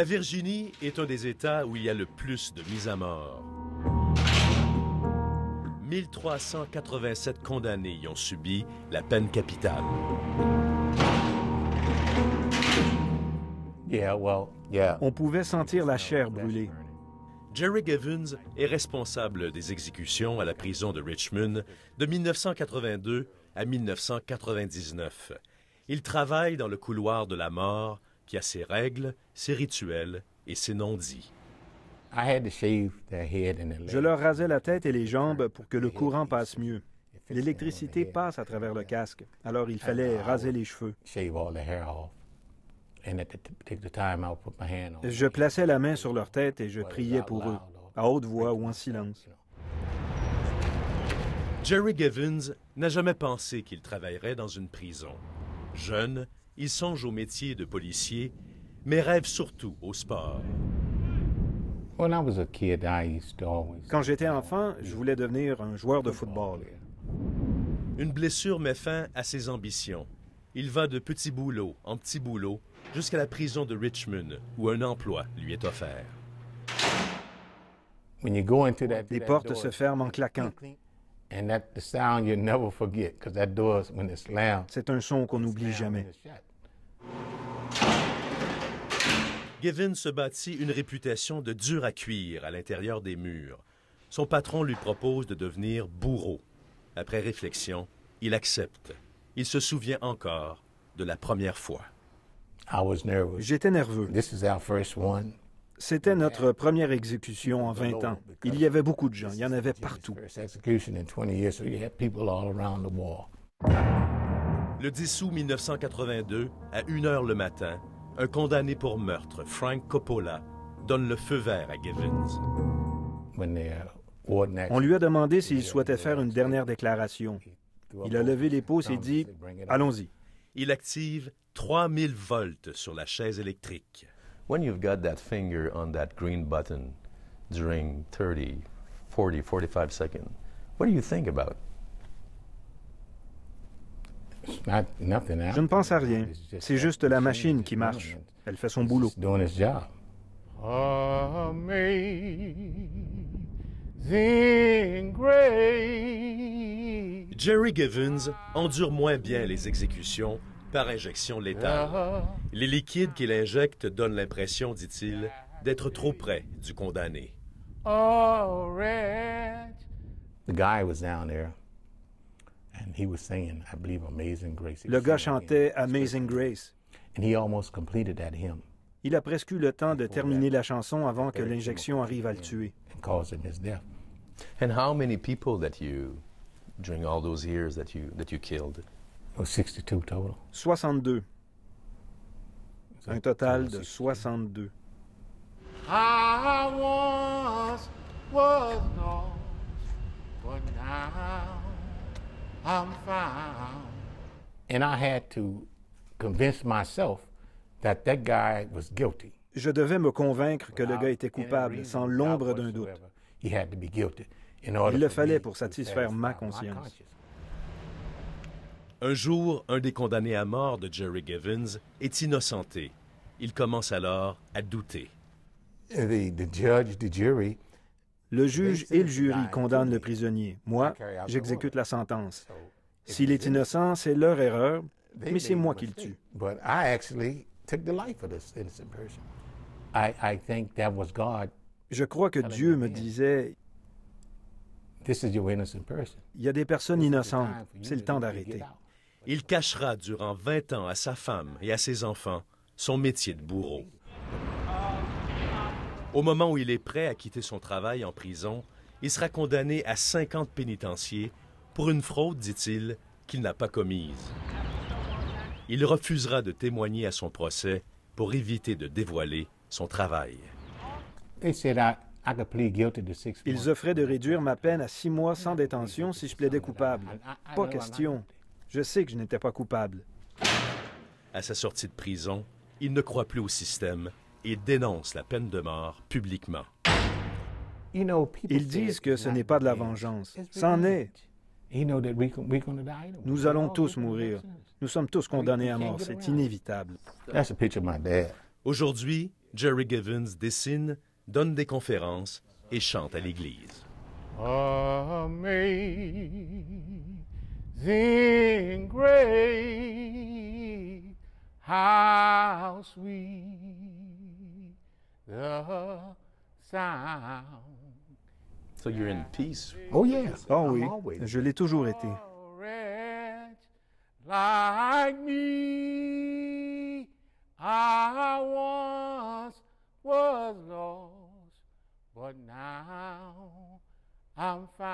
La Virginie est un des États où il y a le plus de mises à mort. 1387 condamnés y ont subi la peine capitale. On pouvait sentir la chair brûler. Jerry Givens est responsable des exécutions à la prison de Richmond de 1982 à 1999. Il travaille dans le couloir de la mort qui a ses règles, ses rituels et ses non-dits. Je leur rasais la tête et les jambes pour que le courant passe mieux. L'électricité passe à travers le casque, alors il fallait raser les cheveux. Je plaçais la main sur leur tête et je priais pour eux, à haute voix ou en silence. Jerry Givens n'a jamais pensé qu'il travaillerait dans une prison. Jeune, il songe au métier de policier, mais rêve surtout au sport. Quand j'étais enfant, je voulais devenir un joueur de football. Une blessure met fin à ses ambitions. Il va de petit boulot en petit boulot jusqu'à la prison de Richmond, où un emploi lui est offert. Les portes se ferment en claquant. C'est un son qu'on n'oublie jamais. Givens se bâtit une réputation de dur à cuire à l'intérieur des murs. Son patron lui propose de devenir bourreau. Après réflexion, il accepte. Il se souvient encore de la première fois. J'étais nerveux. C'était notre première exécution en 20 ans. Il y avait beaucoup de gens, il y en avait partout. Le 10 août 1982, à 1h le matin, un condamné pour meurtre, Frank Coppola, donne le feu vert à Givens. On lui a demandé s'il souhaitait faire une dernière déclaration. Il a levé les pouces et dit « Allons-y ». Il active 3000 volts sur la chaise électrique. When you've got that finger on that green button during 30, 40, 45 seconds, what do you think about? Je ne pense à rien. C'est juste la machine qui marche. Elle fait son boulot. Jerry Givens endure moins bien les exécutions par injection létale. Les liquides qu'il injecte donnent l'impression, dit-il, d'être trop près du condamné. Le gars chantait Amazing Grace. Il a presque eu le temps de terminer la chanson avant que l'injection arrive à le tuer. And how many people that you, during all those years that you killed? 62. Un total de 62. I once was lost, but now I'm found. And I had to convince myself that that guy was guilty. Je devais me convaincre que le gars était coupable, sans l'ombre d'un doute. He had to be guilty. Il le fallait pour satisfaire ma conscience. Un jour, un des condamnés à mort de Jerry Givens est innocenté. Il commence alors à douter. Le juge et le jury condamnent le prisonnier. Moi, j'exécute la sentence. S'il est innocent, c'est leur erreur, mais c'est moi qui le tue. Je crois que Dieu me disait, il y a des personnes innocentes, c'est le temps d'arrêter. Il cachera durant 20 ans à sa femme et à ses enfants son métier de bourreau. Au moment où il est prêt à quitter son travail en prison, il sera condamné à 50 pénitenciers pour une fraude, dit-il, qu'il n'a pas commise. Il refusera de témoigner à son procès pour éviter de dévoiler son travail. Ils offraient de réduire ma peine à 6 mois sans détention si je plaidais coupable. Pas question. Je sais que je n'étais pas coupable. À sa sortie de prison, il ne croit plus au système et dénonce la peine de mort publiquement. Ils disent que ce n'est pas de la vengeance. C'en est. Nous allons tous mourir. Nous sommes tous condamnés à mort. C'est inévitable. Aujourd'hui, Jerry Givens dessine, donne des conférences et chante à l'église. Amazing grace, how sweet the sound. So you're in peace. Oh, yeah. Oh I'm oui, always- je l'ai toujours été. A wretch like me, I once was lost, but now I'm found.